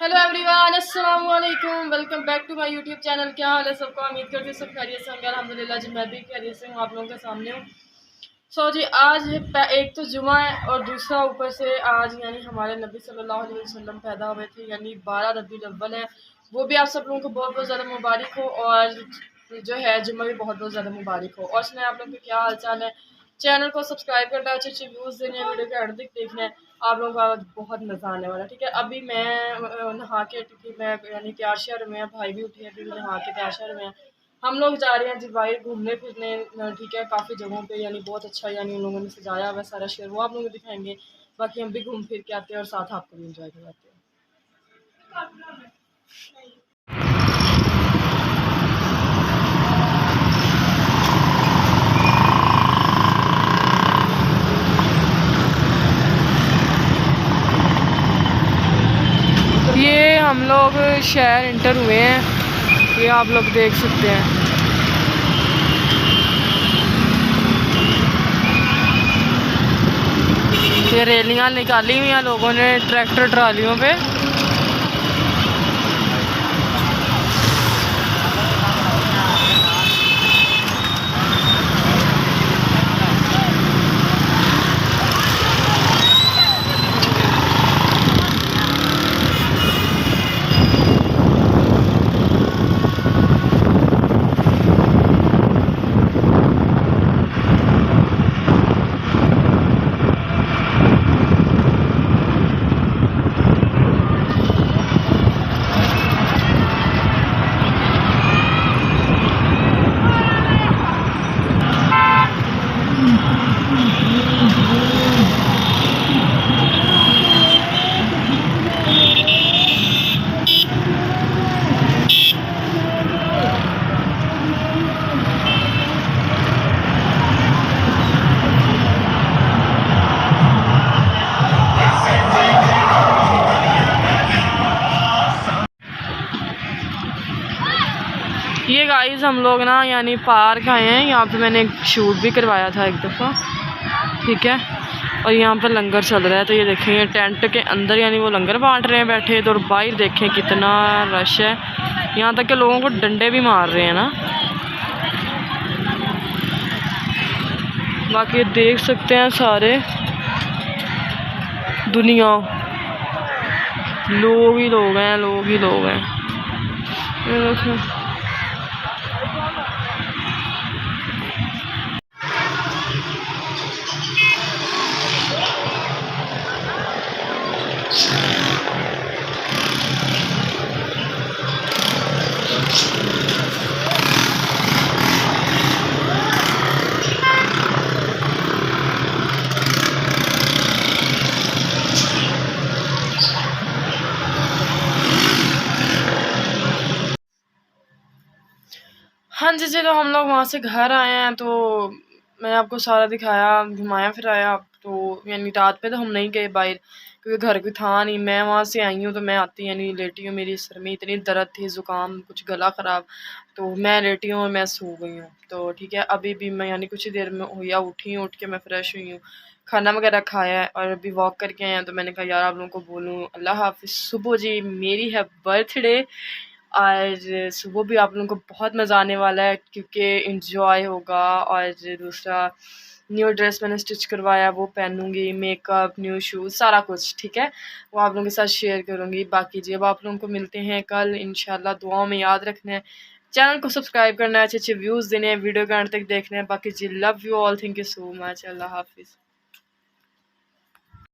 Hello everyone, अस्सलाम वालेकुम। Welcome back to my YouTube channel. क्या हाल है सबका? उम्मीद करती हूँ सब खैरियत से होंगे। अल्हम्दुलिल्लाह जी, मैं भी खैरियत से हूँ, आप लोगों के सामने हूँ। जी, आज एक तो जुमा है और दूसरा ऊपर से आज यानी हमारे नबी सल्लल्लाहु अलैहि वसल्लम पैदा हुए थे, यानी 12 रबीउल अव्वल है। वो भी आप सब लोगों को बहुत बहुत ज़्यादा मुबारक हो, और जो है जुम्मा भी बहुत बहुत ज़्यादा मुबारक हो। और सुनाए आप लोगों के क्या हाल चाल है? चैनल को सब्सक्राइब करना है, अच्छे अच्छे व्यूज़ देने हैं, वीडियो के एंड तक देखना है। आप लोगों का आज बहुत मज़ा आने वाला है। ठीक है, अभी मैं नहा के हटी थी, मैं यानी तैयार श्यार हुए हैं, भाई भी उठे हैं, अभी नहा के तैयार श्यार हुए हैं। हम लोग जा रहे हैं जी बाहर घूमने फिरने। ठीक है, काफ़ी जगहों पे यानी बहुत अच्छा यानी उन लोगों ने सजाया हुआ है सारा शहर, वो आप लोगों को दिखाएंगे। बाकी हम भी घूम फिर के आते हैं और साथ आपको भी इंजॉय करवाते हैं। ये हम लोग शहर इंटर हुए हैं, ये आप लोग देख सकते हैं। ये रेलियां निकाली हुई हैं लोगों ने ट्रैक्टर ट्रालियों पे। ये गाइस हम लोग ना यानी पार्क आए हैं, यहाँ पे मैंने एक शूट भी करवाया था एक दफ़ा। ठीक है, और यहाँ पर लंगर चल रहा है, तो ये देखें ये टेंट के अंदर यानी वो लंगर बांट रहे हैं बैठे, तो और बाहर देखें कितना रश है। यहाँ तक के लोगों को डंडे भी मार रहे हैं ना। बाकी देख सकते हैं सारे दुनिया लोग ही लोग हैं, लोग ही लोग हैं। ये देखें, हाँ जी, चलो हम लोग वहाँ से घर आए हैं, तो मैंने आपको सारा दिखाया, घुमाया फिराया। तो यानी रात पे तो हम नहीं गए बाहर, क्योंकि घर कोई था नहीं। मैं वहाँ से आई हूँ, तो मैं आती यानी लेटी हूँ, मेरी सर में इतनी दर्द थी, ज़ुकाम, कुछ गला ख़राब, तो मैं लेटी हूँ और मैं सो गई हूँ। तो ठीक है, अभी भी मैं यानी कुछ ही देर में हुई उठी हूँ, उठ के मैं फ़्रेश हुई हूँ, खाना वगैरह खाया है और अभी वॉक करके आए हैं। तो मैंने कहा यार आप लोगों को बोलूँ अल्लाह हाफ़िज़। सुबह जी मेरी है बर्थडे, आज सुबह भी आप लोगों को बहुत मज़ा आने वाला है, क्योंकि एंजॉय होगा। और दूसरा न्यू ड्रेस मैंने स्टिच करवाया, वो पहनूंगी, मेकअप, न्यू शूज़, सारा कुछ। ठीक है, वो आप लोगों के साथ शेयर करूंगी। बाकी जी अब आप लोगों को मिलते हैं कल इंशाल्लाह। दुआओं में याद रखना है, चैनल को सब्सक्राइब करना है, अच्छे अच्छे व्यूज़ देने हैं, वीडियो के एंड तक देखना है। बाकी जी love you all, thank you so much, अल्लाह हाफिज़।